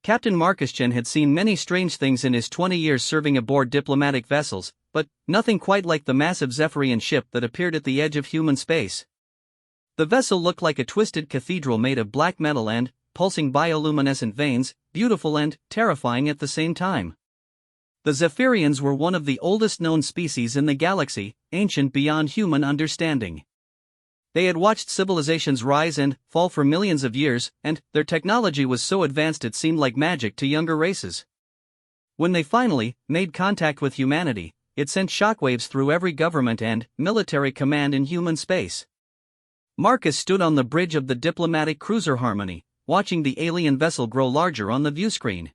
Captain Marcus Chen had seen many strange things in his 20 years serving aboard diplomatic vessels, but nothing quite like the massive Zephyrian ship that appeared at the edge of human space. The vessel looked like a twisted cathedral made of black metal and pulsing bioluminescent veins, beautiful and terrifying at the same time. The Zephyrians were one of the oldest known species in the galaxy, ancient beyond human understanding. They had watched civilizations rise and fall for millions of years, and their technology was so advanced it seemed like magic to younger races. When they finally made contact with humanity, it sent shockwaves through every government and military command in human space. Marcus stood on the bridge of the diplomatic cruiser Harmony, watching the alien vessel grow larger on the viewscreen.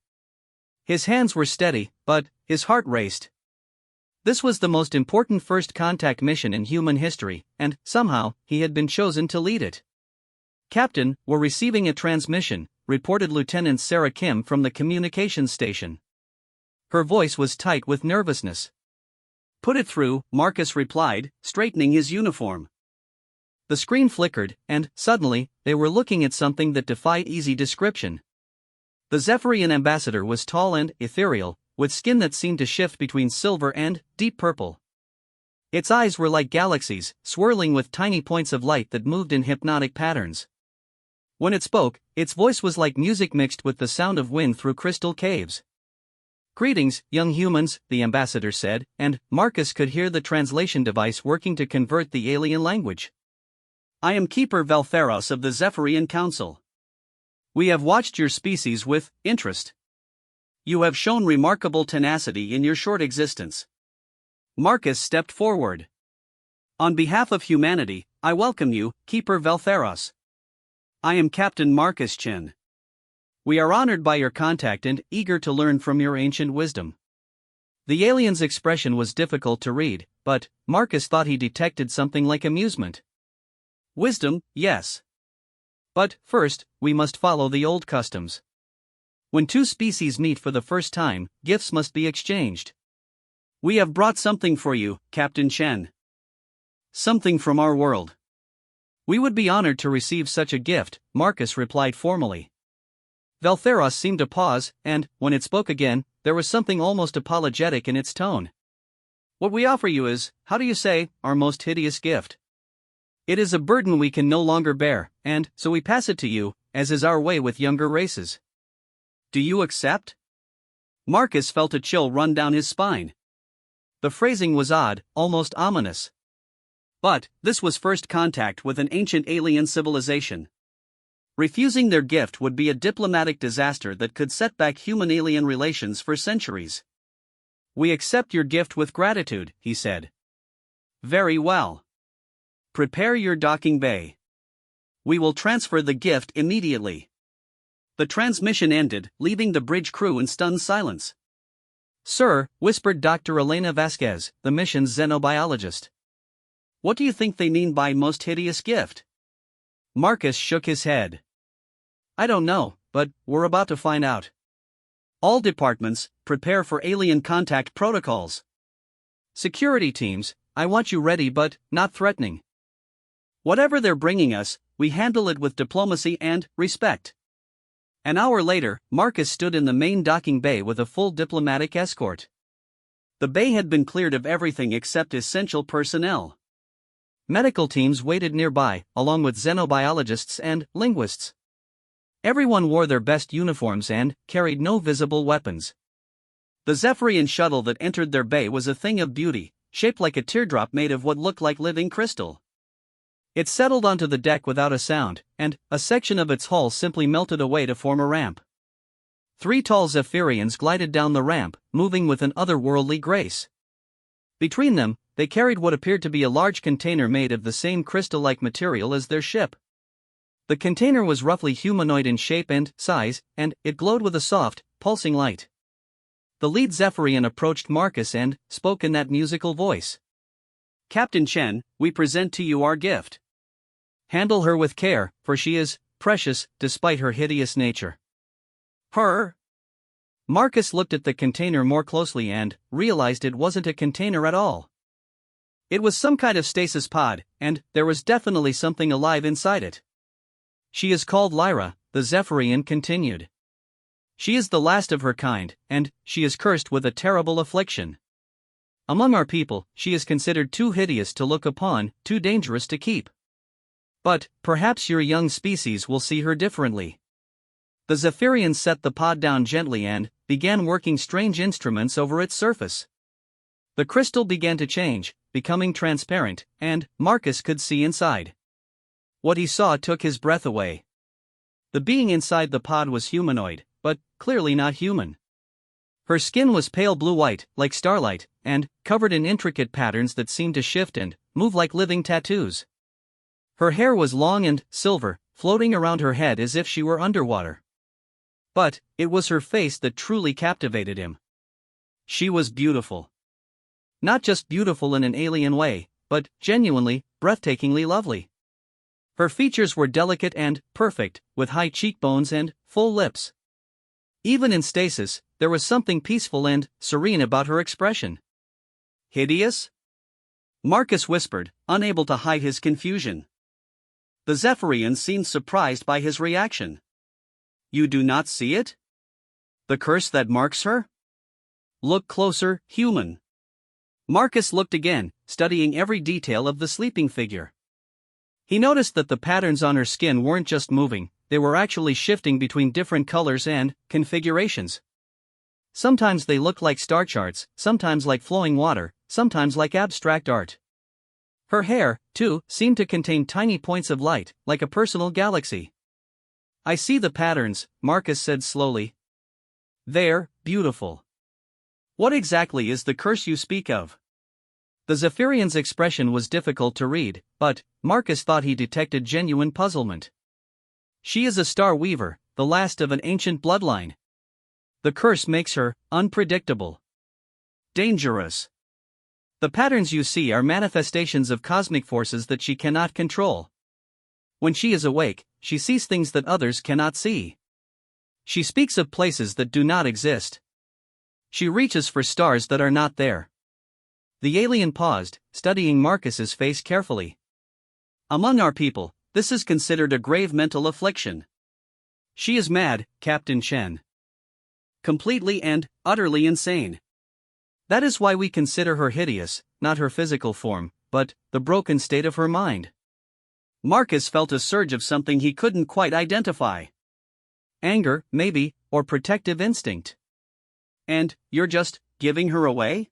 His hands were steady, but his heart raced. This was the most important first contact mission in human history, and somehow he had been chosen to lead it. "Captain, we're receiving a transmission," reported Lieutenant Sarah Kim from the communications station. Her voice was tight with nervousness. "Put it through," Marcus replied, straightening his uniform. The screen flickered, and suddenly, they were looking at something that defied easy description. The Zephyrian ambassador was tall and ethereal, with skin that seemed to shift between silver and deep purple. Its eyes were like galaxies, swirling with tiny points of light that moved in hypnotic patterns. When it spoke, its voice was like music mixed with the sound of wind through crystal caves. "Greetings, young humans," the ambassador said, and Marcus could hear the translation device working to convert the alien language. "I am Keeper Valtheros of the Zephyrian Council. We have watched your species with interest. You have shown remarkable tenacity in your short existence." Marcus stepped forward. "On behalf of humanity, I welcome you, Keeper Valtheros. I am Captain Marcus Chen. We are honored by your contact and eager to learn from your ancient wisdom." The alien's expression was difficult to read, but Marcus thought he detected something like amusement. "Wisdom, yes. But first, we must follow the old customs. When two species meet for the first time, gifts must be exchanged. We have brought something for you, Captain Chen. Something from our world." "We would be honored to receive such a gift," Marcus replied formally. Valtheros seemed to pause, and, when it spoke again, there was something almost apologetic in its tone. "What we offer you is, how do you say, our most hideous gift. It is a burden we can no longer bear, and so we pass it to you, as is our way with younger races. Do you accept?" Marcus felt a chill run down his spine. The phrasing was odd, almost ominous. But this was first contact with an ancient alien civilization. Refusing their gift would be a diplomatic disaster that could set back human-alien relations for centuries. "We accept your gift with gratitude," he said. "Very well. Prepare your docking bay. We will transfer the gift immediately." The transmission ended, leaving the bridge crew in stunned silence. "Sir," whispered Dr. Elena Vasquez, the mission's xenobiologist. "What do you think they mean by most hideous gift?" Marcus shook his head. "I don't know, but we're about to find out. All departments, prepare for alien contact protocols. Security teams, I want you ready but not threatening. Whatever they're bringing us, we handle it with diplomacy and respect." An hour later, Marcus stood in the main docking bay with a full diplomatic escort. The bay had been cleared of everything except essential personnel. Medical teams waited nearby, along with xenobiologists and linguists. Everyone wore their best uniforms and carried no visible weapons. The Zephyrian shuttle that entered their bay was a thing of beauty, shaped like a teardrop made of what looked like living crystal. It settled onto the deck without a sound, and a section of its hull simply melted away to form a ramp. 3 tall Zephyrians glided down the ramp, moving with an otherworldly grace. Between them, they carried what appeared to be a large container made of the same crystal-like material as their ship. The container was roughly humanoid in shape and size, and it glowed with a soft, pulsing light. The lead Zephyrian approached Marcus and spoke in that musical voice. "Captain Chen, we present to you our gift. Handle her with care, for she is precious, despite her hideous nature." "Her?" Marcus looked at the container more closely and realized it wasn't a container at all. It was some kind of stasis pod, and there was definitely something alive inside it. "She is called Lyra," the Zephyrian continued. She is the last of her kind, and she is cursed with a terrible affliction. Among our people, she is considered too hideous to look upon, too dangerous to keep. But perhaps your young species will see her differently." The Zephyrians set the pod down gently and began working strange instruments over its surface. The crystal began to change, becoming transparent, and Marcus could see inside. What he saw took his breath away. The being inside the pod was humanoid, but clearly not human. Her skin was pale blue-white, like starlight, and covered in intricate patterns that seemed to shift and move like living tattoos. Her hair was long and silver, floating around her head as if she were underwater. But it was her face that truly captivated him. She was beautiful. Not just beautiful in an alien way, but genuinely, breathtakingly lovely. Her features were delicate and perfect, with high cheekbones and full lips. Even in stasis, there was something peaceful and serene about her expression. "Hideous?" Marcus whispered, unable to hide his confusion. The Zephyrians seemed surprised by his reaction. "You do not see it? The curse that marks her? Look closer, human." Marcus looked again, studying every detail of the sleeping figure. He noticed that the patterns on her skin weren't just moving, they were actually shifting between different colors and configurations. Sometimes they looked like star charts, sometimes like flowing water, sometimes like abstract art. Her hair, too, seemed to contain tiny points of light, like a personal galaxy. "I see the patterns," Marcus said slowly. "They're beautiful. What exactly is the curse you speak of?" The Zephyrian's expression was difficult to read, but Marcus thought he detected genuine puzzlement. "She is a star weaver, the last of an ancient bloodline. The curse makes her unpredictable. Dangerous. The patterns you see are manifestations of cosmic forces that she cannot control. When she is awake, she sees things that others cannot see. She speaks of places that do not exist. She reaches for stars that are not there." The alien paused, studying Marcus's face carefully. "Among our people, this is considered a grave mental affliction. She is mad, Captain Chen. Completely and utterly insane. That is why we consider her hideous, not her physical form, but the broken state of her mind." Marcus felt a surge of something he couldn't quite identify. Anger, maybe, or protective instinct. "And you're just giving her away?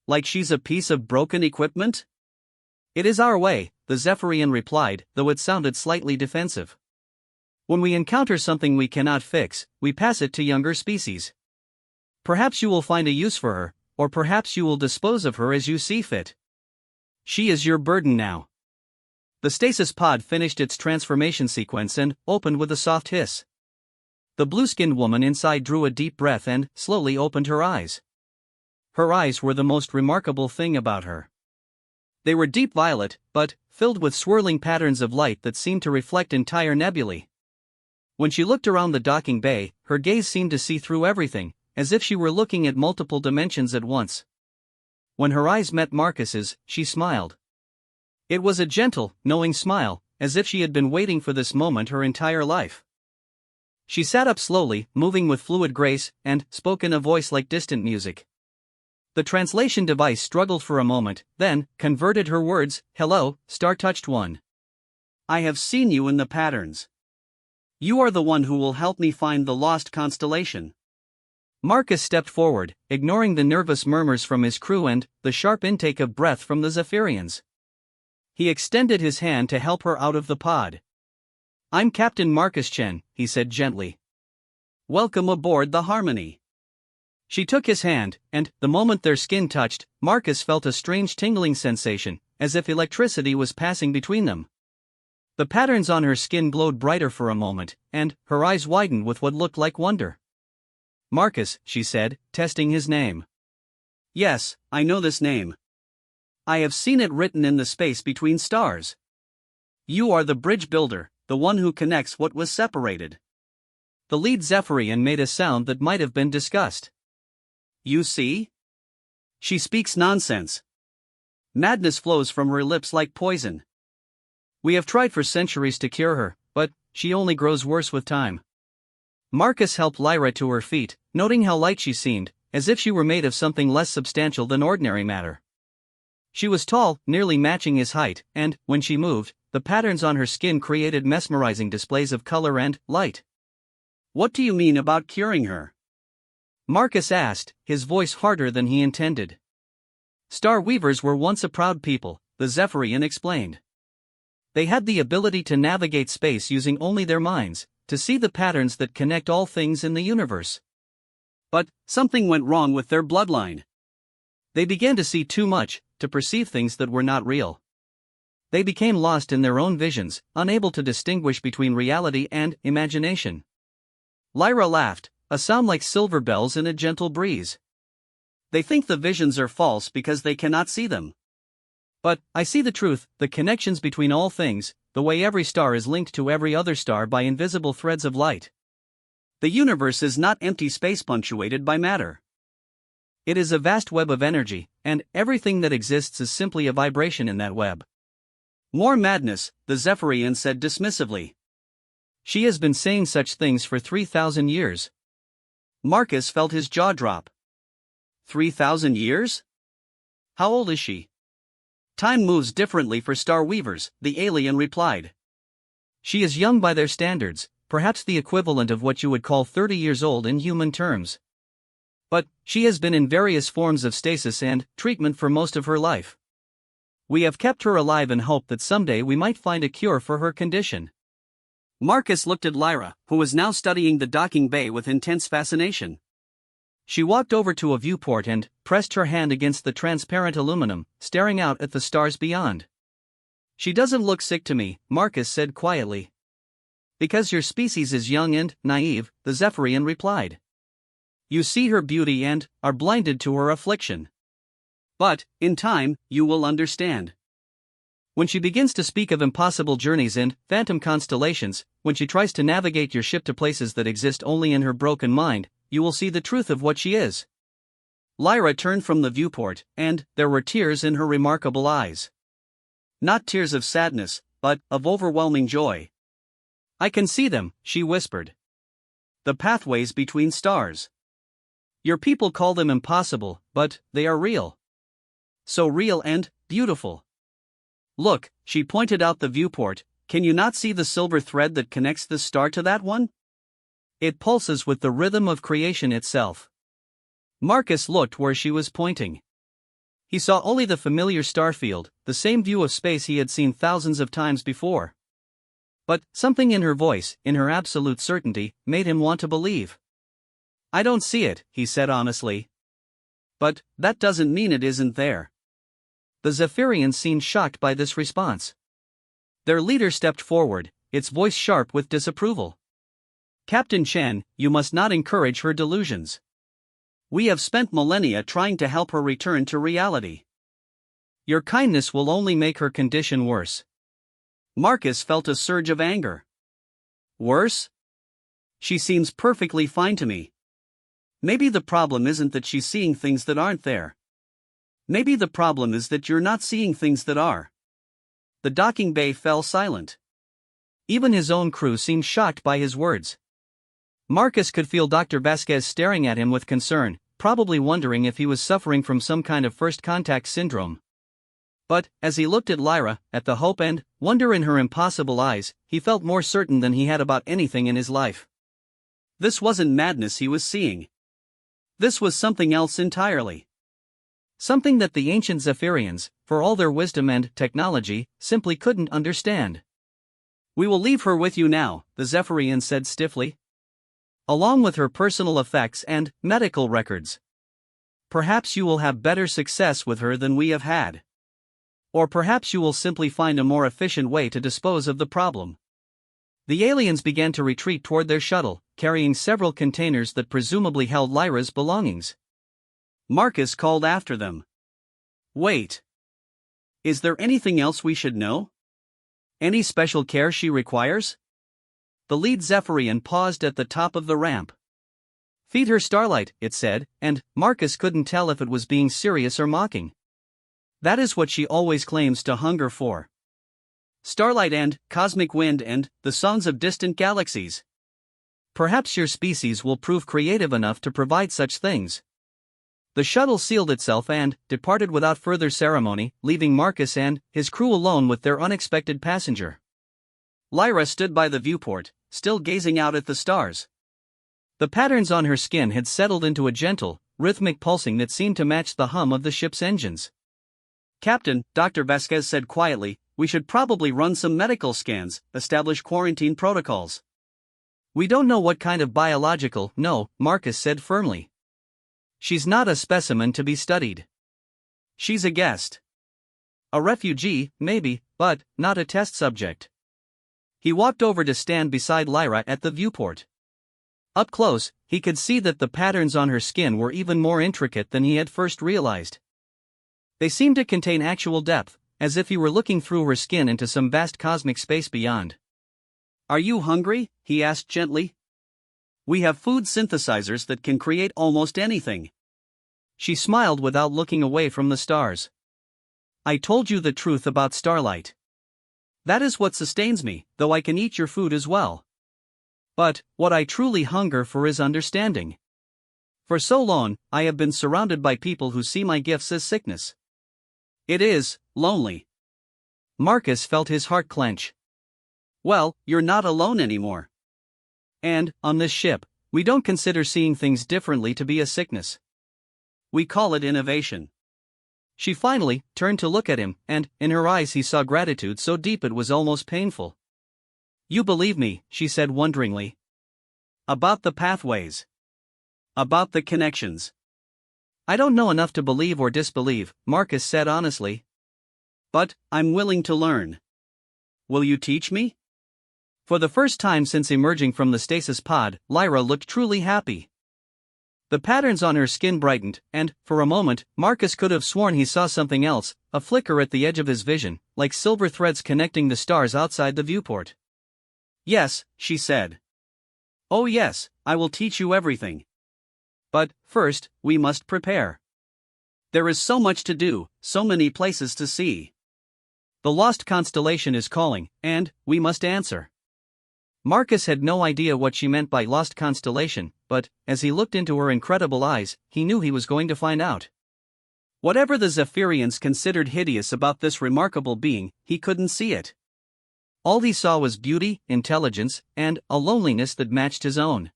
Like she's a piece of broken equipment?" "It is our way," the Zephyrian replied, though it sounded slightly defensive. "When we encounter something we cannot fix, we pass it to younger species. Perhaps you will find a use for her, or perhaps you will dispose of her as you see fit. She is your burden now." The stasis pod finished its transformation sequence and opened with a soft hiss. The blue-skinned woman inside drew a deep breath and slowly opened her eyes. Her eyes were the most remarkable thing about her. They were deep violet, but filled with swirling patterns of light that seemed to reflect entire nebulae. When she looked around the docking bay, her gaze seemed to see through everything, as if she were looking at multiple dimensions at once. When her eyes met Marcus's, she smiled. It was a gentle, knowing smile, as if she had been waiting for this moment her entire life. She sat up slowly, moving with fluid grace, and spoke in a voice like distant music. The translation device struggled for a moment, then converted her words. "Hello, Star-Touched One. I have seen you in the patterns. You are the one who will help me find the lost constellation." Marcus stepped forward, ignoring the nervous murmurs from his crew and the sharp intake of breath from the Zephyrians. He extended his hand to help her out of the pod. "I'm Captain Marcus Chen," he said gently. "Welcome aboard the Harmony." She took his hand, and the moment their skin touched, Marcus felt a strange tingling sensation, as if electricity was passing between them. The patterns on her skin glowed brighter for a moment, and her eyes widened with what looked like wonder. "Marcus," she said, testing his name. "Yes, I know this name. I have seen it written in the space between stars. You are the bridge builder, the one who connects what was separated." The lead Zephyrian made a sound that might have been disgust. "You see? She speaks nonsense. Madness flows from her lips like poison. We have tried for centuries to cure her, but she only grows worse with time." Marcus helped Lyra to her feet, noting how light she seemed, as if she were made of something less substantial than ordinary matter. She was tall, nearly matching his height, and, when she moved, the patterns on her skin created mesmerizing displays of color and light. "What do you mean about curing her?" Marcus asked, his voice harder than he intended. Star Weavers were once a proud people, the Zephyrian explained. They had the ability to navigate space using only their minds, to see the patterns that connect all things in the universe. But something went wrong with their bloodline. They began to see too much, to perceive things that were not real. They became lost in their own visions, unable to distinguish between reality and imagination. Lyra laughed, a sound like silver bells in a gentle breeze. They think the visions are false because they cannot see them. But I see the truth, the connections between all things, the way every star is linked to every other star by invisible threads of light. The universe is not empty space punctuated by matter. It is a vast web of energy, and everything that exists is simply a vibration in that web. More madness, the Zephyrian said dismissively. She has been saying such things for 3,000 years. Marcus felt his jaw drop. 3,000 years? How old is she? Time moves differently for Star Weavers, the alien replied. She is young by their standards, perhaps the equivalent of what you would call 30 years old in human terms. But she has been in various forms of stasis and treatment for most of her life. We have kept her alive in hope that someday we might find a cure for her condition. Marcus looked at Lyra, who was now studying the docking bay with intense fascination. She walked over to a viewport and pressed her hand against the transparent aluminum, staring out at the stars beyond. "She doesn't look sick to me," Marcus said quietly. "Because your species is young and naive," the Zephyrian replied. "You see her beauty and are blinded to her affliction. But, in time, you will understand. When she begins to speak of impossible journeys and phantom constellations, when she tries to navigate your ship to places that exist only in her broken mind, you will see the truth of what she is." Lyra turned from the viewport, and there were tears in her remarkable eyes. Not tears of sadness, but of overwhelming joy. "I can see them," she whispered. "The pathways between stars. Your people call them impossible, but they are real. So real and beautiful. Look," she pointed out the viewport, "can you not see the silver thread that connects this star to that one? It pulses with the rhythm of creation itself." Marcus looked where she was pointing. He saw only the familiar starfield, the same view of space he had seen thousands of times before. But something in her voice, in her absolute certainty, made him want to believe. "I don't see it," he said honestly. "But that doesn't mean it isn't there." The Zephyrians seemed shocked by this response. Their leader stepped forward, its voice sharp with disapproval. "Captain Chen, you must not encourage her delusions. We have spent millennia trying to help her return to reality. Your kindness will only make her condition worse." Marcus felt a surge of anger. "Worse? She seems perfectly fine to me. Maybe the problem isn't that she's seeing things that aren't there. Maybe the problem is that you're not seeing things that are." The docking bay fell silent. Even his own crew seemed shocked by his words. Marcus could feel Dr. Vasquez staring at him with concern, probably wondering if he was suffering from some kind of first contact syndrome. But, as he looked at Lyra, at the hope and wonder in her impossible eyes, he felt more certain than he had about anything in his life. This wasn't madness he was seeing. This was something else entirely. Something that the ancient Zephyrians, for all their wisdom and technology, simply couldn't understand. "We will leave her with you now," the Zephyrian said stiffly. "Along with her personal effects and medical records. Perhaps you will have better success with her than we have had. Or perhaps you will simply find a more efficient way to dispose of the problem." The aliens began to retreat toward their shuttle, carrying several containers that presumably held Lyra's belongings. Marcus called after them. "Wait. Is there anything else we should know? Any special care she requires?" The lead Zephyrian paused at the top of the ramp. "Feed her starlight," it said, and Marcus couldn't tell if it was being serious or mocking. "That is what she always claims to hunger for. Starlight and cosmic wind and the songs of distant galaxies." perhaps your species will prove creative enough to provide such things. The shuttle sealed itself and departed without further ceremony, leaving Marcus and his crew alone with their unexpected passenger. Lyra stood by the viewport, still gazing out at the stars. The patterns on her skin had settled into a gentle, rhythmic pulsing that seemed to match the hum of the ship's engines. "Captain," Dr. Vasquez said quietly, "we should probably run some medical scans, establish quarantine protocols." "We don't know what kind of biological." "No," Marcus said firmly. "She's not a specimen to be studied. She's a guest. A refugee, maybe, but not a test subject." He walked over to stand beside Lyra at the viewport. Up close, he could see that the patterns on her skin were even more intricate than he had first realized. They seemed to contain actual depth, as if he were looking through her skin into some vast cosmic space beyond. "Are you hungry?" he asked gently. "We have food synthesizers that can create almost anything." She smiled without looking away from the stars. "I told you the truth about starlight. That is what sustains me, though I can eat your food as well. But what I truly hunger for is understanding. For so long, I have been surrounded by people who see my gifts as sickness. It is lonely." Marcus felt his heart clench. "Well, you're not alone anymore. And, on this ship, we don't consider seeing things differently to be a sickness. We call it innovation." She finally turned to look at him, and in her eyes he saw gratitude so deep it was almost painful. "You believe me," she said wonderingly. "About the pathways. About the connections." "I don't know enough to believe or disbelieve," Marcus said honestly. "But I'm willing to learn. Will you teach me?" For the first time since emerging from the stasis pod, Lyra looked truly happy. The patterns on her skin brightened, and, for a moment, Marcus could have sworn he saw something else, a flicker at the edge of his vision, like silver threads connecting the stars outside the viewport. "Yes," she said. "Oh yes, I will teach you everything. But, first, we must prepare. There is so much to do, so many places to see. The lost constellation is calling, and we must answer." Marcus had no idea what she meant by lost constellation, but, as he looked into her incredible eyes, he knew he was going to find out. Whatever the Zephyrians considered hideous about this remarkable being, he couldn't see it. All he saw was beauty, intelligence, and a loneliness that matched his own.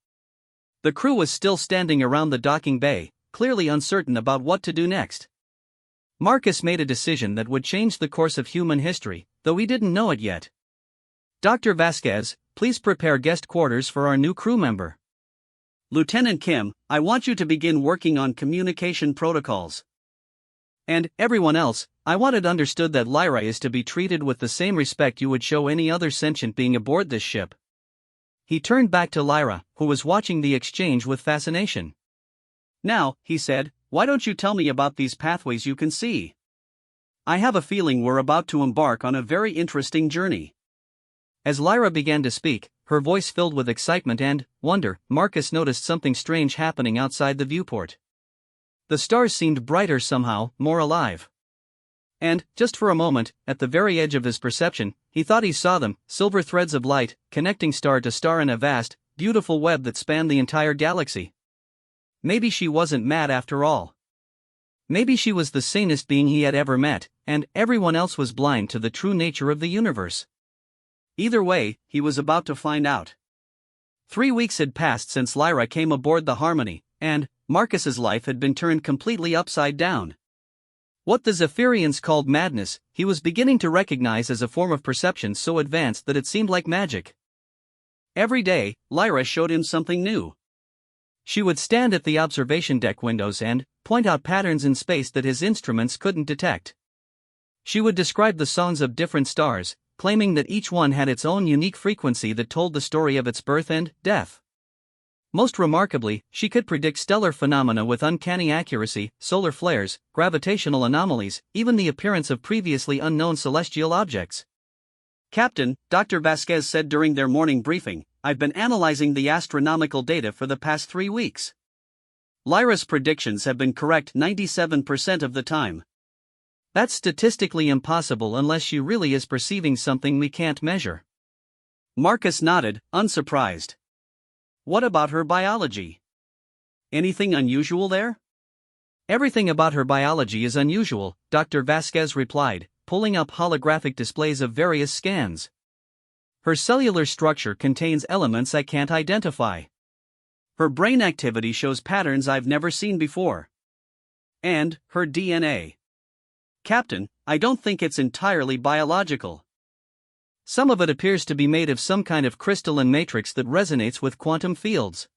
The crew was still standing around the docking bay, clearly uncertain about what to do next. Marcus made a decision that would change the course of human history, though he didn't know it yet. "Dr. Vasquez, please prepare guest quarters for our new crew member." "Lieutenant Kim, I want you to begin working on communication protocols. And everyone else, I want it understood that Lyra is to be treated with the same respect you would show any other sentient being aboard this ship." He turned back to Lyra, who was watching the exchange with fascination. "Now," he said, "why don't you tell me about these pathways you can see? I have a feeling we're about to embark on a very interesting journey." As Lyra began to speak, her voice filled with excitement and wonder, Marcus noticed something strange happening outside the viewport. The stars seemed brighter somehow, more alive. And, just for a moment, at the very edge of his perception, he thought he saw them, silver threads of light, connecting star to star in a vast, beautiful web that spanned the entire galaxy. Maybe she wasn't mad after all. Maybe she was the sanest being he had ever met, and everyone else was blind to the true nature of the universe. Either way, he was about to find out. 3 weeks had passed since Lyra came aboard the Harmony, and Marcus's life had been turned completely upside down. What the Zephyrians called madness, he was beginning to recognize as a form of perception so advanced that it seemed like magic. Every day, Lyra showed him something new. She would stand at the observation deck windows and point out patterns in space that his instruments couldn't detect. She would describe the songs of different stars, claiming that each one had its own unique frequency that told the story of its birth and death. Most remarkably, she could predict stellar phenomena with uncanny accuracy, solar flares, gravitational anomalies, even the appearance of previously unknown celestial objects. "Captain," Dr. Vasquez said during their morning briefing, "I've been analyzing the astronomical data for the past 3 weeks. Lyra's predictions have been correct 97% of the time." "That's statistically impossible unless she really is perceiving something we can't measure." Marcus nodded, unsurprised. What about her biology? Anything unusual there? Everything about her biology is unusual, Dr. Vasquez replied, pulling up holographic displays of various scans. Her cellular structure contains elements I can't identify. Her brain activity shows patterns I've never seen before. And her DNA. Captain, I don't think it's entirely biological. Some of it appears to be made of some kind of crystalline matrix that resonates with quantum fields.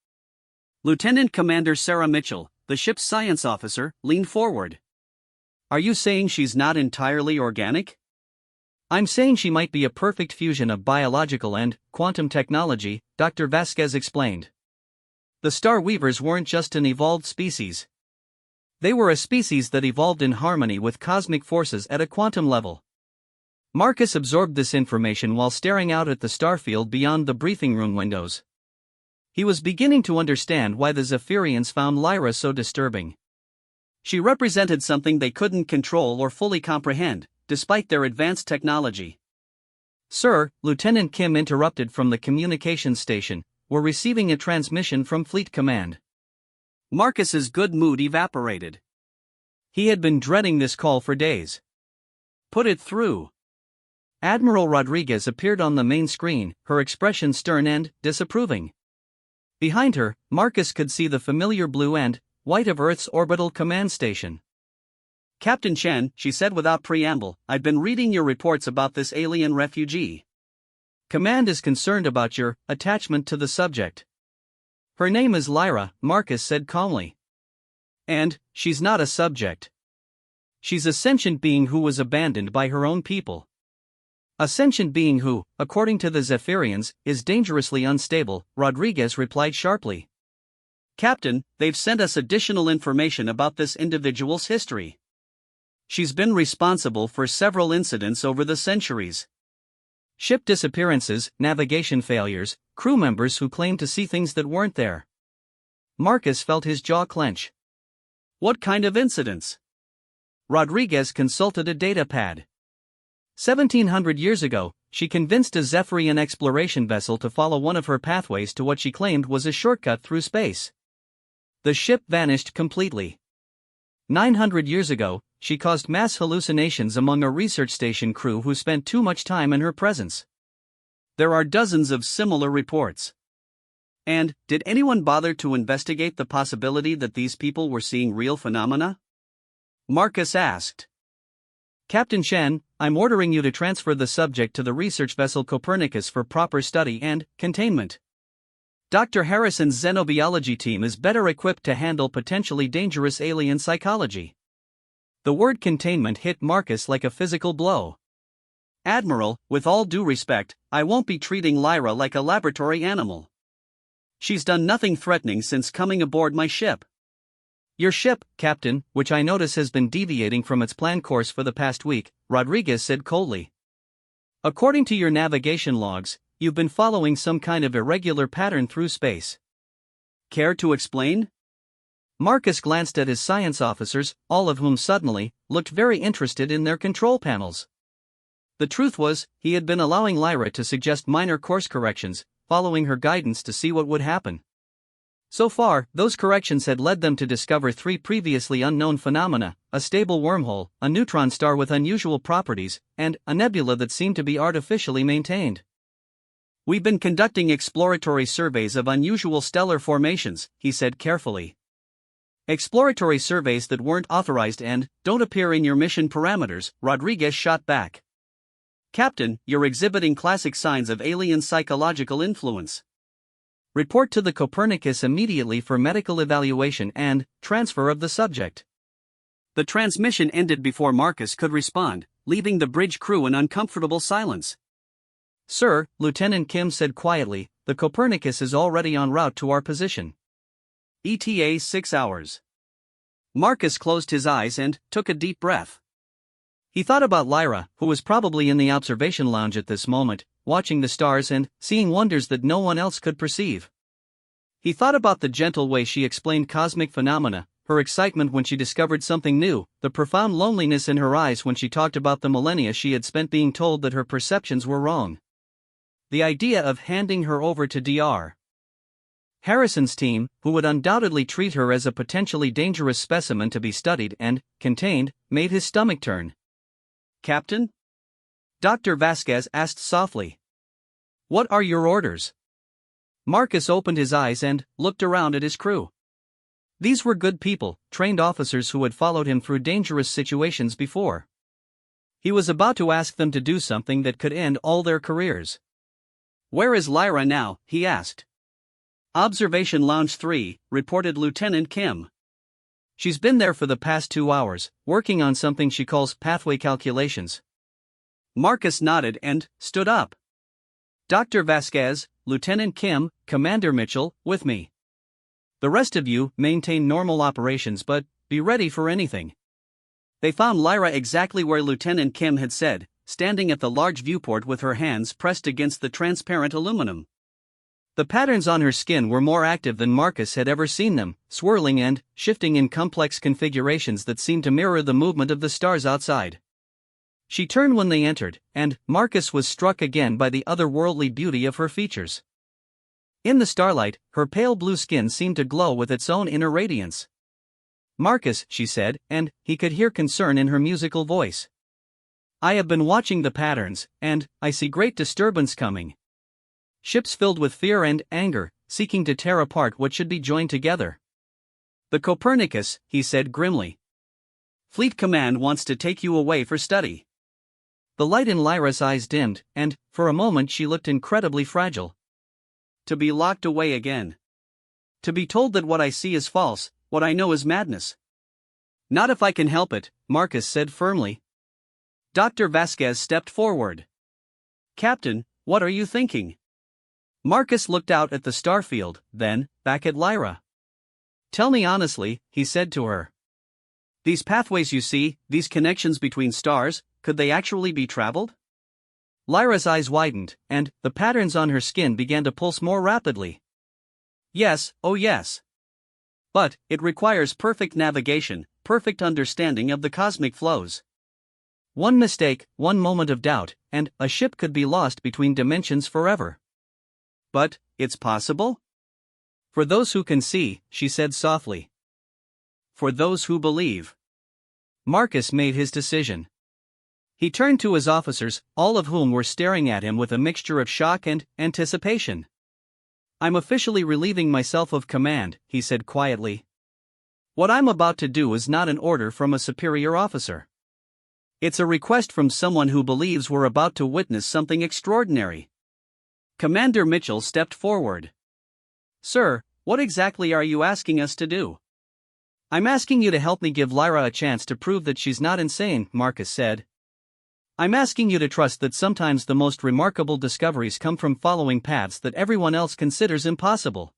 Lieutenant Commander Sarah Mitchell, the ship's science officer, leaned forward. Are you saying she's not entirely organic? I'm saying she might be a perfect fusion of biological and quantum technology, Dr. Vasquez explained. The Star Weavers weren't just an evolved species. They were a species that evolved in harmony with cosmic forces at a quantum level. Marcus absorbed this information while staring out at the starfield beyond the briefing room windows. He was beginning to understand why the Zephyrians found Lyra so disturbing. She represented something they couldn't control or fully comprehend, despite their advanced technology. Sir, Lieutenant Kim interrupted from the communications station, we're receiving a transmission from Fleet Command. Marcus's good mood evaporated. He had been dreading this call for days. Put it through. Admiral Rodriguez appeared on the main screen, her expression stern and disapproving. Behind her, Marcus could see the familiar blue and white of Earth's orbital command station. Captain Chen, she said without preamble, I've been reading your reports about this alien refugee. Command is concerned about your attachment to the subject. Her name is Lyra, Marcus said calmly. And she's not a subject. She's a sentient being who was abandoned by her own people. A sentient being who, according to the Zephyrians, is dangerously unstable, Rodriguez replied sharply. Captain, they've sent us additional information about this individual's history. She's been responsible for several incidents over the centuries. Ship disappearances, navigation failures, crew members who claimed to see things that weren't there. Marcus felt his jaw clench. What kind of incidents? Rodriguez consulted a datapad. 1700 years ago, she convinced a Zephyrian exploration vessel to follow one of her pathways to what she claimed was a shortcut through space. The ship vanished completely. 900 years ago, she caused mass hallucinations among a research station crew who spent too much time in her presence. There are dozens of similar reports. And, did anyone bother to investigate the possibility that these people were seeing real phenomena? Marcus asked. Captain Chen, I'm ordering you to transfer the subject to the research vessel Copernicus for proper study and containment. Dr. Harrison's xenobiology team is better equipped to handle potentially dangerous alien psychology. The word containment hit Marcus like a physical blow. Admiral, with all due respect, I won't be treating Lyra like a laboratory animal. She's done nothing threatening since coming aboard my ship. Your ship, Captain, which I notice has been deviating from its planned course for the past week, Rodriguez said coldly. According to your navigation logs, you've been following some kind of irregular pattern through space. Care to explain? Marcus glanced at his science officers, all of whom suddenly looked very interested in their control panels. The truth was, he had been allowing Lyra to suggest minor course corrections, following her guidance to see what would happen. So far, those corrections had led them to discover 3 previously unknown phenomena: a stable wormhole, a neutron star with unusual properties, and a nebula that seemed to be artificially maintained. We've been conducting exploratory surveys of unusual stellar formations, he said carefully. Exploratory surveys that weren't authorized and don't appear in your mission parameters, Rodriguez shot back. Captain, you're exhibiting classic signs of alien psychological influence. Report to the Copernicus immediately for medical evaluation and transfer of the subject. The transmission ended before Marcus could respond, leaving the bridge crew in uncomfortable silence. Sir, Lieutenant Kim said quietly, the Copernicus is already en route to our position. ETA 6 hours. Marcus closed his eyes and took a deep breath. He thought about Lyra, who was probably in the observation lounge at this moment, watching the stars and seeing wonders that no one else could perceive. He thought about the gentle way she explained cosmic phenomena, her excitement when she discovered something new, the profound loneliness in her eyes when she talked about the millennia she had spent being told that her perceptions were wrong. The idea of handing her over to Dr. Harrison's team, who would undoubtedly treat her as a potentially dangerous specimen to be studied and contained, made his stomach turn. Captain? Dr. Vasquez asked softly. What are your orders? Marcus opened his eyes and looked around at his crew. These were good people, trained officers who had followed him through dangerous situations before. He was about to ask them to do something that could end all their careers. Where is Lyra now? He asked. Observation Lounge 3, reported Lieutenant Kim. She's been there for the past 2 hours, working on something she calls pathway calculations. Marcus nodded and stood up. Dr. Vasquez, Lieutenant Kim, Commander Mitchell, with me. The rest of you maintain normal operations but be ready for anything. They found Lyra exactly where Lieutenant Kim had said, standing at the large viewport with her hands pressed against the transparent aluminum. The patterns on her skin were more active than Marcus had ever seen them, swirling and shifting in complex configurations that seemed to mirror the movement of the stars outside. She turned when they entered, and Marcus was struck again by the otherworldly beauty of her features. In the starlight, her pale blue skin seemed to glow with its own inner radiance. Marcus, she said, and he could hear concern in her musical voice. I have been watching the patterns, and I see great disturbance coming. Ships filled with fear and anger, seeking to tear apart what should be joined together. The Copernicus, he said grimly. Fleet Command wants to take you away for study. The light in Lyra's eyes dimmed, and, for a moment she looked incredibly fragile. To be locked away again. To be told that what I see is false, what I know is madness. Not if I can help it, Marcus said firmly. Dr. Vasquez stepped forward. Captain, what are you thinking? Marcus looked out at the starfield, then, back at Lyra. Tell me honestly, he said to her. These pathways you see, these connections between stars, could they actually be traveled? Lyra's eyes widened, and the patterns on her skin began to pulse more rapidly. Yes, oh yes. But it requires perfect navigation, perfect understanding of the cosmic flows. One mistake, one moment of doubt, and a ship could be lost between dimensions forever. But it's possible? For those who can see, she said softly. For those who believe. Marcus made his decision. He turned to his officers, all of whom were staring at him with a mixture of shock and anticipation. I'm officially relieving myself of command, he said quietly. What I'm about to do is not an order from a superior officer. It's a request from someone who believes we're about to witness something extraordinary. Commander Mitchell stepped forward. Sir, what exactly are you asking us to do? I'm asking you to help me give Lyra a chance to prove that she's not insane, Marcus said. I'm asking you to trust that sometimes the most remarkable discoveries come from following paths that everyone else considers impossible.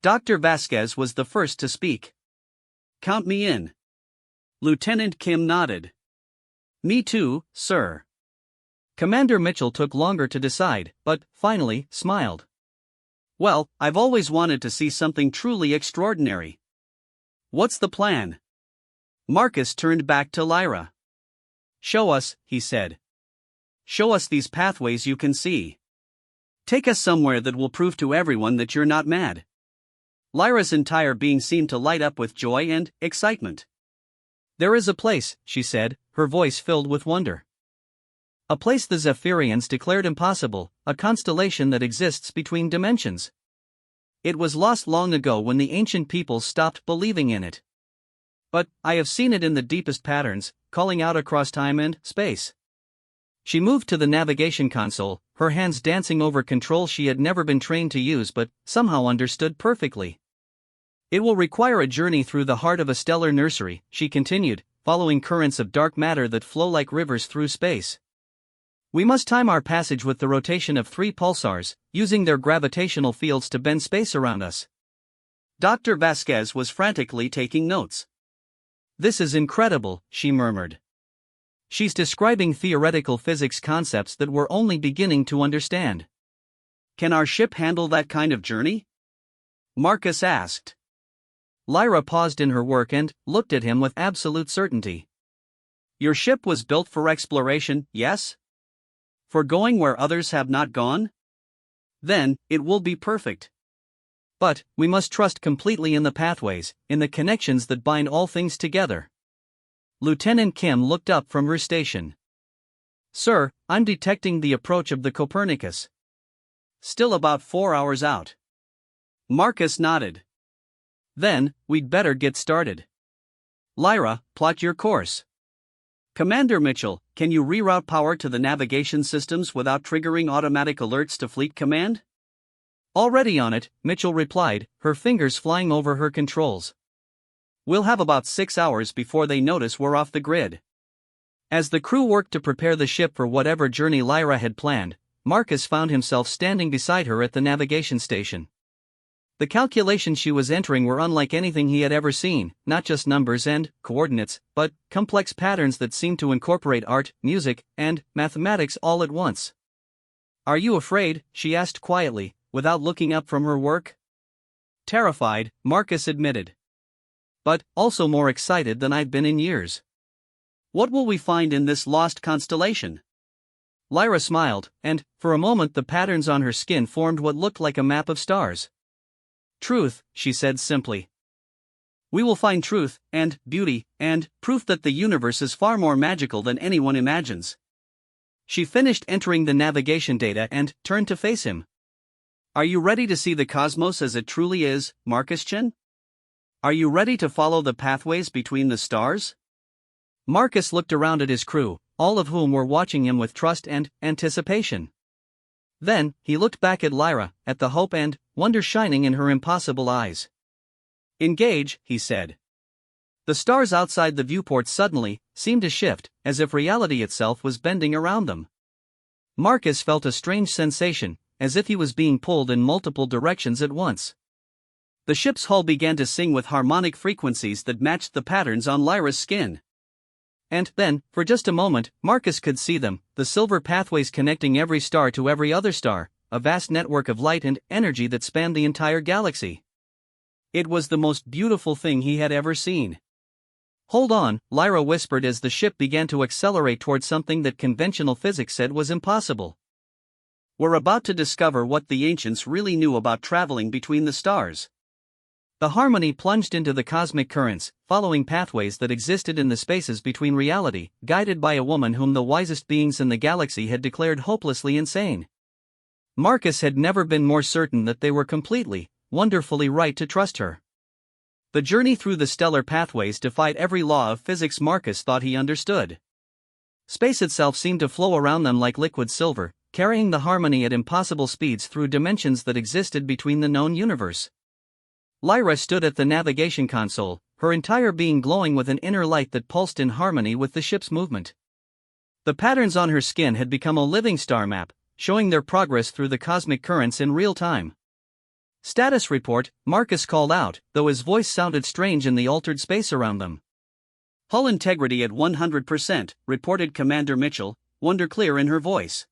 Dr. Vasquez was the first to speak. Count me in. Lieutenant Kim nodded. Me too, sir. Commander Mitchell took longer to decide, but finally smiled. Well, I've always wanted to see something truly extraordinary. What's the plan? Marcus turned back to Lyra. Show us, he said. Show us these pathways you can see. Take us somewhere that will prove to everyone that you're not mad. Lyra's entire being seemed to light up with joy and excitement. There is a place, she said, her voice filled with wonder. A place the Zephyrians declared impossible, a constellation that exists between dimensions. It was lost long ago when the ancient peoples stopped believing in it. But I have seen it in the deepest patterns, calling out across time and space. She moved to the navigation console, her hands dancing over controls she had never been trained to use but somehow understood perfectly. It will require a journey through the heart of a stellar nursery, she continued, following currents of dark matter that flow like rivers through space. We must time our passage with the rotation of 3 pulsars, using their gravitational fields to bend space around us. Dr. Vasquez was frantically taking notes. This is incredible, she murmured. She's describing theoretical physics concepts that we're only beginning to understand. Can our ship handle that kind of journey? Marcus asked. Lyra paused in her work and looked at him with absolute certainty. Your ship was built for exploration, yes? For going where others have not gone? Then, it will be perfect. But, we must trust completely in the pathways, in the connections that bind all things together. Lieutenant Kim looked up from her station. Sir, I'm detecting the approach of the Copernicus. Still about 4 hours out. Marcus nodded. Then, we'd better get started. Lyra, plot your course. Commander Mitchell, can you reroute power to the navigation systems without triggering automatic alerts to Fleet Command? Already on it, Mitchell replied, her fingers flying over her controls. We'll have about 6 hours before they notice we're off the grid. As the crew worked to prepare the ship for whatever journey Lyra had planned, Marcus found himself standing beside her at the navigation station. The calculations she was entering were unlike anything he had ever seen, not just numbers and coordinates, but complex patterns that seemed to incorporate art, music, and mathematics all at once. Are you afraid? She asked quietly, without looking up from her work. Terrified, Marcus admitted. But also more excited than I've been in years. What will we find in this lost constellation? Lyra smiled, and, for a moment, the patterns on her skin formed what looked like a map of stars. Truth, she said simply. We will find truth, and beauty, and proof that the universe is far more magical than anyone imagines. She finished entering the navigation data and turned to face him. Are you ready to see the cosmos as it truly is, Marcus-chan? Are you ready to follow the pathways between the stars? Marcus looked around at his crew, all of whom were watching him with trust and anticipation. Then, he looked back at Lyra, at the hope and wonder shining in her impossible eyes. Engage, he said. The stars outside the viewport suddenly seemed to shift, as if reality itself was bending around them. Marcus felt a strange sensation, as if he was being pulled in multiple directions at once. The ship's hull began to sing with harmonic frequencies that matched the patterns on Lyra's skin. And then, for just a moment, Marcus could see them, the silver pathways connecting every star to every other star, a vast network of light and energy that spanned the entire galaxy. It was the most beautiful thing he had ever seen. Hold on, Lyra whispered as the ship began to accelerate toward something that conventional physics said was impossible. We're about to discover what the ancients really knew about traveling between the stars. The harmony plunged into the cosmic currents, following pathways that existed in the spaces between reality, guided by a woman whom the wisest beings in the galaxy had declared hopelessly insane. Marcus had never been more certain that they were completely, wonderfully right to trust her. The journey through the stellar pathways defied every law of physics Marcus thought he understood. Space itself seemed to flow around them like liquid silver, carrying the harmony at impossible speeds through dimensions that existed between the known universe. Lyra stood at the navigation console, her entire being glowing with an inner light that pulsed in harmony with the ship's movement. The patterns on her skin had become a living star map, showing their progress through the cosmic currents in real time. Status report, Marcus called out, though his voice sounded strange in the altered space around them. Hull integrity at 100%, reported Commander Mitchell, wonder clear in her voice.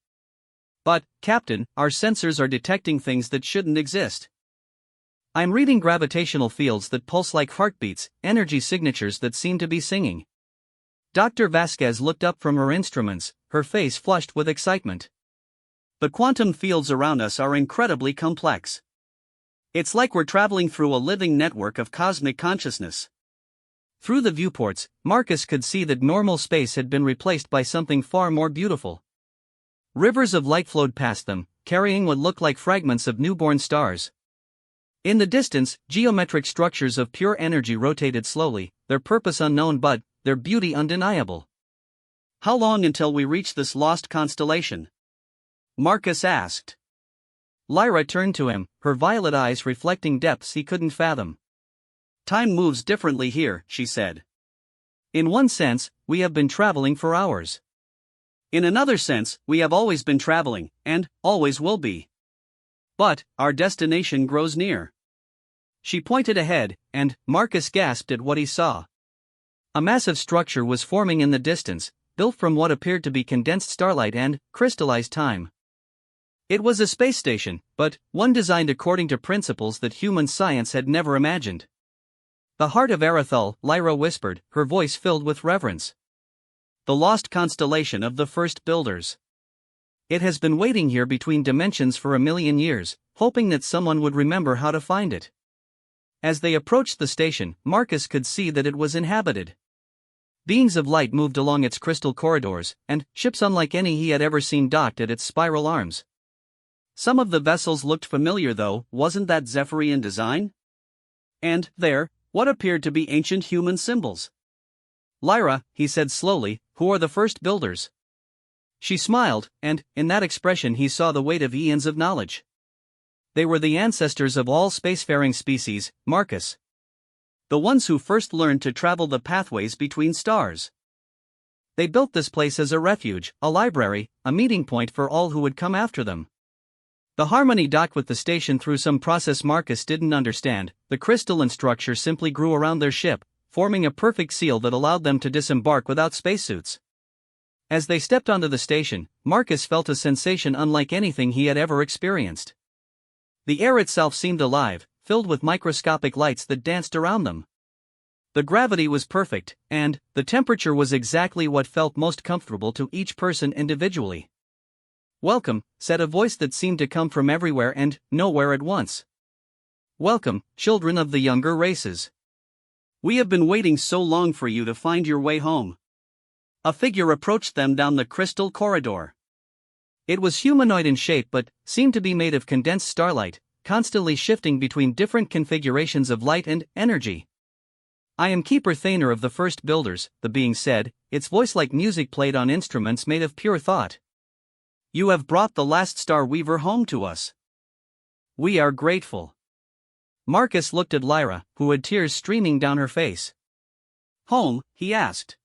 But, Captain, our sensors are detecting things that shouldn't exist. I'm reading gravitational fields that pulse like heartbeats, energy signatures that seem to be singing. Dr. Vasquez looked up from her instruments, her face flushed with excitement. The quantum fields around us are incredibly complex. It's like we're traveling through a living network of cosmic consciousness. Through the viewports, Marcus could see that normal space had been replaced by something far more beautiful. Rivers of light flowed past them, carrying what looked like fragments of newborn stars. In the distance, geometric structures of pure energy rotated slowly, their purpose unknown but their beauty undeniable. How long until we reach this lost constellation? Marcus asked. Lyra turned to him, her violet eyes reflecting depths he couldn't fathom. Time moves differently here, she said. In one sense, we have been traveling for hours. In another sense, we have always been traveling, and always will be. But our destination grows near. She pointed ahead, and Marcus gasped at what he saw. A massive structure was forming in the distance, built from what appeared to be condensed starlight and crystallized time. It was a space station, but one designed according to principles that human science had never imagined. The heart of Arathel, Lyra whispered, her voice filled with reverence. The lost constellation of the first builders. It has been waiting here between dimensions for 1,000,000 years, hoping that someone would remember how to find it. As they approached the station, Marcus could see that it was inhabited. Beings of light moved along its crystal corridors, and ships unlike any he had ever seen docked at its spiral arms. Some of the vessels looked familiar though, wasn't that Zephyrian design? And, there, what appeared to be ancient human symbols. Lyra, he said slowly, who are the first builders? She smiled, and, in that expression he saw the weight of eons of knowledge. They were the ancestors of all spacefaring species, Marcus. The ones who first learned to travel the pathways between stars. They built this place as a refuge, a library, a meeting point for all who would come after them. The Harmony docked with the station through some process Marcus didn't understand. The crystalline structure simply grew around their ship, forming a perfect seal that allowed them to disembark without spacesuits. As they stepped onto the station, Marcus felt a sensation unlike anything he had ever experienced. The air itself seemed alive, filled with microscopic lights that danced around them. The gravity was perfect, and the temperature was exactly what felt most comfortable to each person individually. "Welcome," said a voice that seemed to come from everywhere and nowhere at once. "Welcome, children of the younger races. We have been waiting so long for you to find your way home." A figure approached them down the crystal corridor. It was humanoid in shape but seemed to be made of condensed starlight, constantly shifting between different configurations of light and energy. "I am Keeper Thaner of the First Builders," the being said, its voice like music played on instruments made of pure thought. "You have brought the last Star Weaver home to us. We are grateful." Marcus looked at Lyra, who had tears streaming down her face. "Home?" he asked.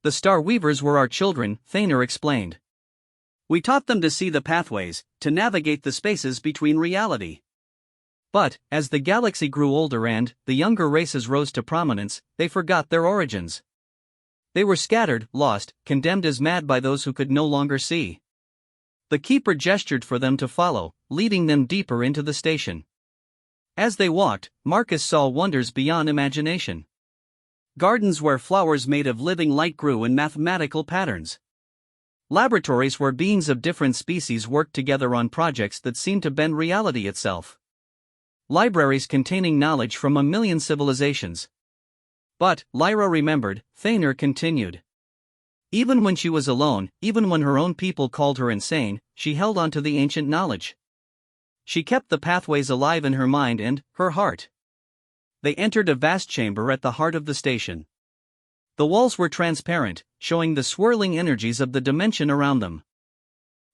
"The Star Weavers were our children," Thaner explained. "We taught them to see the pathways, to navigate the spaces between reality." But, as the galaxy grew older and the younger races rose to prominence, they forgot their origins. They were scattered, lost, condemned as mad by those who could no longer see. The Keeper gestured for them to follow, leading them deeper into the station. As they walked, Marcus saw wonders beyond imagination. Gardens where flowers made of living light grew in mathematical patterns. Laboratories where beings of different species worked together on projects that seemed to bend reality itself. Libraries containing knowledge from 1,000,000 civilizations. But, Lyra remembered, Thaner continued. Even when she was alone, even when her own people called her insane, she held on to the ancient knowledge. She kept the pathways alive in her mind and her heart. They entered a vast chamber at the heart of the station. The walls were transparent, showing the swirling energies of the dimension around them.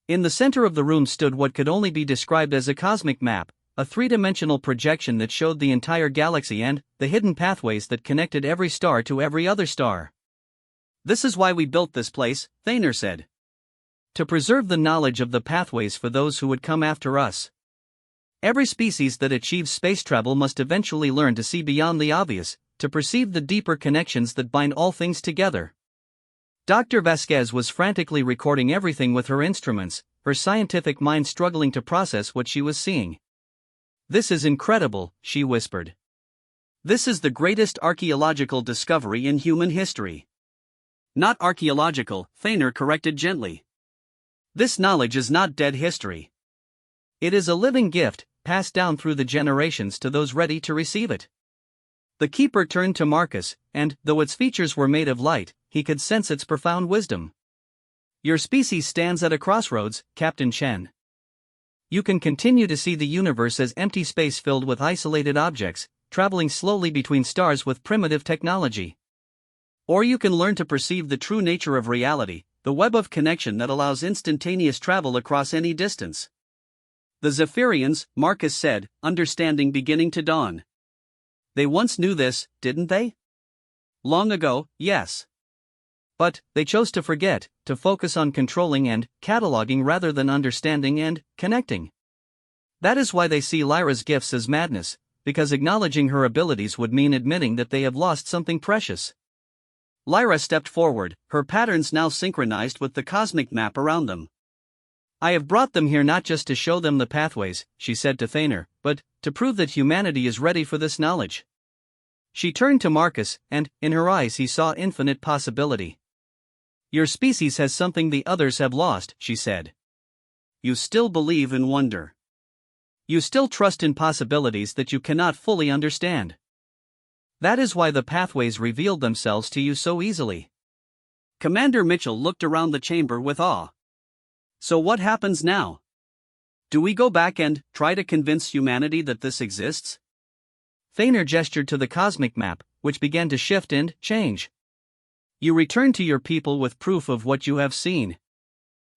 In the center of the room stood what could only be described as a cosmic map, a three-dimensional projection that showed the entire galaxy and the hidden pathways that connected every star to every other star. "This is why we built this place," Thaner said. "To preserve the knowledge of the pathways for those who would come after us. Every species that achieves space travel must eventually learn to see beyond the obvious, to perceive the deeper connections that bind all things together." Dr. Vasquez was frantically recording everything with her instruments, her scientific mind struggling to process what she was seeing. "This is incredible," she whispered. "This is the greatest archaeological discovery in human history." "Not archaeological," Thaner corrected gently. "This knowledge is not dead history. It is a living gift, passed down through the generations to those ready to receive it." The Keeper turned to Marcus, and, though its features were made of light, he could sense its profound wisdom. "Your species stands at a crossroads, Captain Chen. You can continue to see the universe as empty space filled with isolated objects, traveling slowly between stars with primitive technology. Or you can learn to perceive the true nature of reality, the web of connection that allows instantaneous travel across any distance." "The Zephyrians," Marcus said, understanding beginning to dawn. "They once knew this, didn't they?" "Long ago, yes. But they chose to forget, to focus on controlling and cataloging rather than understanding and connecting. That is why they see Lyra's gifts as madness, because acknowledging her abilities would mean admitting that they have lost something precious." Lyra stepped forward, her patterns now synchronized with the cosmic map around them. "I have brought them here not just to show them the pathways," she said to Thaner, "but to prove that humanity is ready for this knowledge." She turned to Marcus, and, in her eyes he saw infinite possibility. "Your species has something the others have lost," she said. You still believe in wonder. You still trust in possibilities that you cannot fully understand. That is why the pathways revealed themselves to you so easily. Commander Mitchell looked around the chamber with awe. So what happens now? Do we go back and try to convince humanity that this exists? Thaner gestured to the cosmic map, which began to shift and change. You return to your people with proof of what you have seen.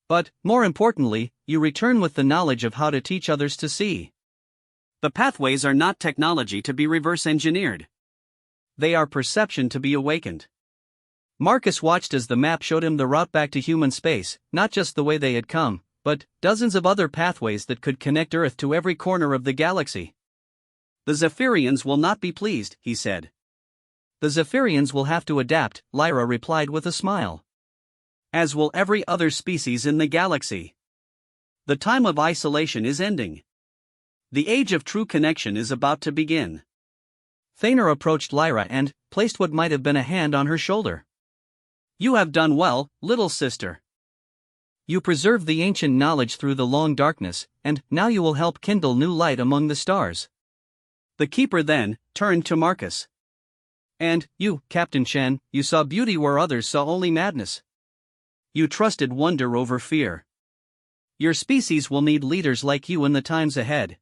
But, more importantly, you return with the knowledge of how to teach others to see. The pathways are not technology to be reverse engineered. They are perception to be awakened. Marcus watched as the map showed him the route back to human space, not just the way they had come, but dozens of other pathways that could connect Earth to every corner of the galaxy. The Zephyrians will not be pleased, he said. The Zephyrians will have to adapt, Lyra replied with a smile. As will every other species in the galaxy. The time of isolation is ending. The age of true connection is about to begin. Thaner approached Lyra and placed what might have been a hand on her shoulder. You have done well, little sister. You preserved the ancient knowledge through the long darkness, and now you will help kindle new light among the stars. The keeper then turned to Marcus. And you, Captain Chen, you saw beauty where others saw only madness. You trusted wonder over fear. Your species will need leaders like you in the times ahead.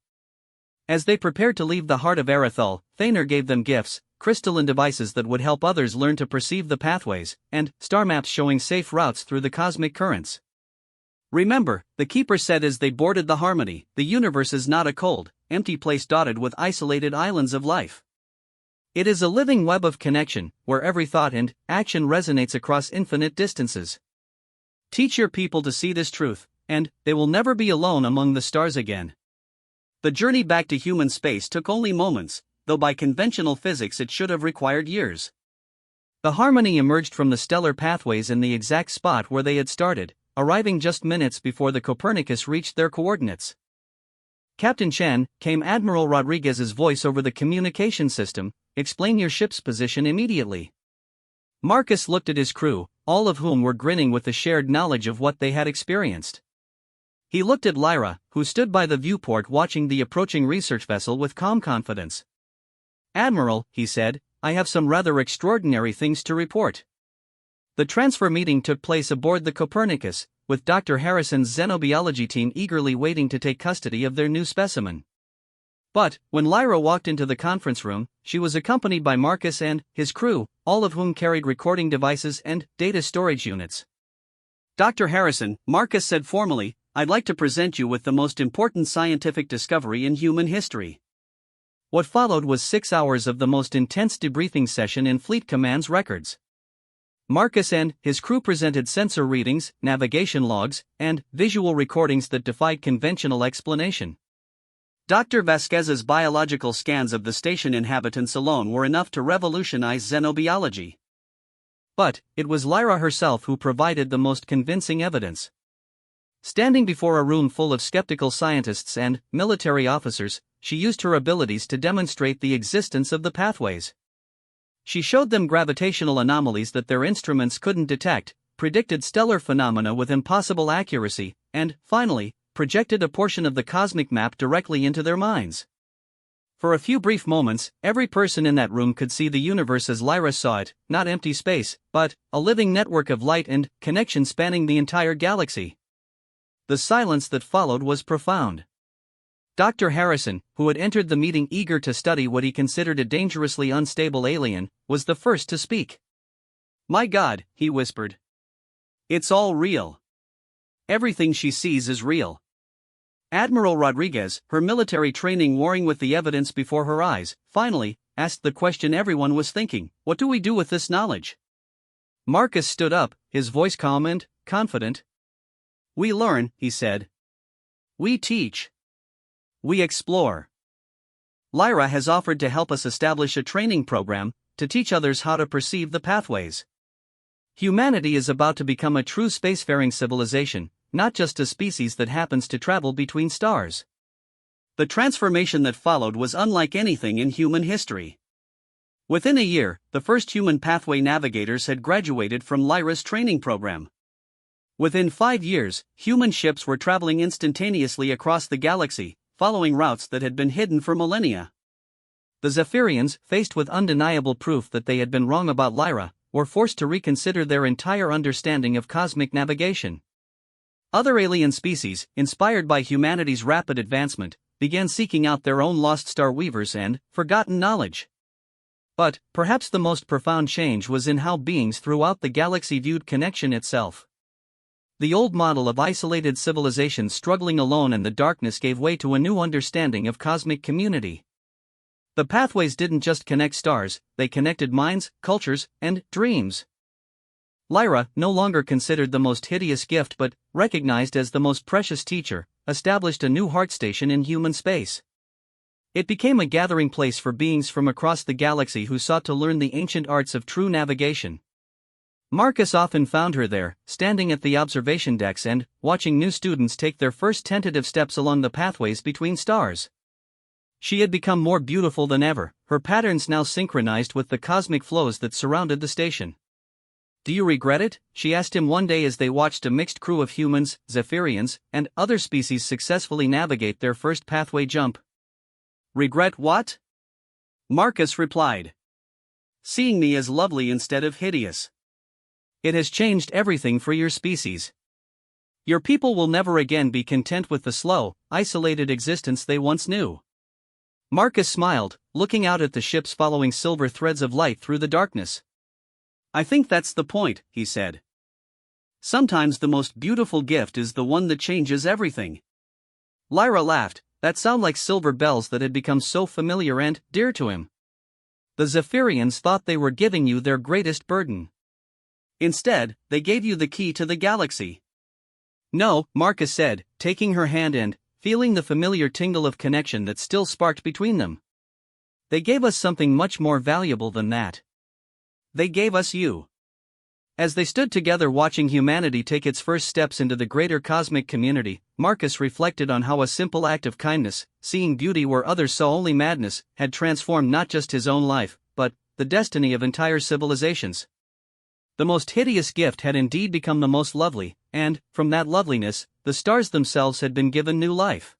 As they prepared to leave the heart of Arathal, Thaner gave them gifts, crystalline devices that would help others learn to perceive the pathways, and star maps showing safe routes through the cosmic currents. Remember, the Keeper said as they boarded the Harmony, the universe is not a cold, empty place dotted with isolated islands of life. It is a living web of connection, where every thought and action resonates across infinite distances. Teach your people to see this truth, and they will never be alone among the stars again. The journey back to human space took only moments, though by conventional physics it should have required years. The Harmony emerged from the stellar pathways in the exact spot where they had started, arriving just minutes before the Copernicus reached their coordinates. Captain Chen, came Admiral Rodriguez's voice over the communication system, explain your ship's position immediately. Marcus looked at his crew, all of whom were grinning with the shared knowledge of what they had experienced. He looked at Lyra, who stood by the viewport watching the approaching research vessel with calm confidence. Admiral, he said, I have some rather extraordinary things to report. The transfer meeting took place aboard the Copernicus, with Dr. Harrison's xenobiology team eagerly waiting to take custody of their new specimen. But, when Lyra walked into the conference room, she was accompanied by Marcus and his crew, all of whom carried recording devices and data storage units. Dr. Harrison, Marcus said formally, I'd like to present you with the most important scientific discovery in human history. What followed was 6 hours of the most intense debriefing session in Fleet Command's records. Marcus and his crew presented sensor readings, navigation logs, and visual recordings that defied conventional explanation. Dr. Vasquez's biological scans of the station inhabitants alone were enough to revolutionize xenobiology. But, it was Lyra herself who provided the most convincing evidence. Standing before a room full of skeptical scientists and military officers, she used her abilities to demonstrate the existence of the pathways. She showed them gravitational anomalies that their instruments couldn't detect, predicted stellar phenomena with impossible accuracy, and, finally, projected a portion of the cosmic map directly into their minds. For a few brief moments, every person in that room could see the universe as Lyra saw it, not empty space, but a living network of light and connection spanning the entire galaxy. The silence that followed was profound. Dr. Harrison, who had entered the meeting eager to study what he considered a dangerously unstable alien, was the first to speak. My God, he whispered. It's all real. Everything she sees is real. Admiral Rodriguez, her military training warring with the evidence before her eyes, finally asked the question everyone was thinking, what do we do with this knowledge? Marcus stood up, his voice calm and confident. We learn, he said. We teach. We explore. Lyra has offered to help us establish a training program to teach others how to perceive the pathways. Humanity is about to become a true spacefaring civilization, not just a species that happens to travel between stars. The transformation that followed was unlike anything in human history. Within a year, the first human pathway navigators had graduated from Lyra's training program. Within 5 years, human ships were traveling instantaneously across the galaxy, following routes that had been hidden for millennia. The Zephyrians, faced with undeniable proof that they had been wrong about Lyra, were forced to reconsider their entire understanding of cosmic navigation. Other alien species, inspired by humanity's rapid advancement, began seeking out their own lost star weavers and forgotten knowledge. But, perhaps the most profound change was in how beings throughout the galaxy viewed connection itself. The old model of isolated civilizations struggling alone in the darkness gave way to a new understanding of cosmic community. The pathways didn't just connect stars, they connected minds, cultures, and dreams. Lyra, no longer considered the most hideous gift but recognized as the most precious teacher, established a new heart station in human space. It became a gathering place for beings from across the galaxy who sought to learn the ancient arts of true navigation. Marcus often found her there, standing at the observation decks and watching new students take their first tentative steps along the pathways between stars. She had become more beautiful than ever, her patterns now synchronized with the cosmic flows that surrounded the station. "Do you regret it?" she asked him one day as they watched a mixed crew of humans, Zephyrians, and other species successfully navigate their first pathway jump. "Regret what?" Marcus replied. "Seeing me as lovely instead of hideous. It has changed everything for your species. Your people will never again be content with the slow, isolated existence they once knew." Marcus smiled, looking out at the ships following silver threads of light through the darkness. "I think that's the point," he said. "Sometimes the most beautiful gift is the one that changes everything." Lyra laughed. That sounded like silver bells that had become so familiar and dear to him. "The Zephyrians thought they were giving you their greatest burden. Instead, they gave you the key to the galaxy." "No," Marcus said, taking her hand and feeling the familiar tingle of connection that still sparked between them. "They gave us something much more valuable than that. They gave us you." As they stood together watching humanity take its first steps into the greater cosmic community, Marcus reflected on how a simple act of kindness, seeing beauty where others saw only madness, had transformed not just his own life, but the destiny of entire civilizations. The most hideous gift had indeed become the most lovely, and, from that loveliness, the stars themselves had been given new life.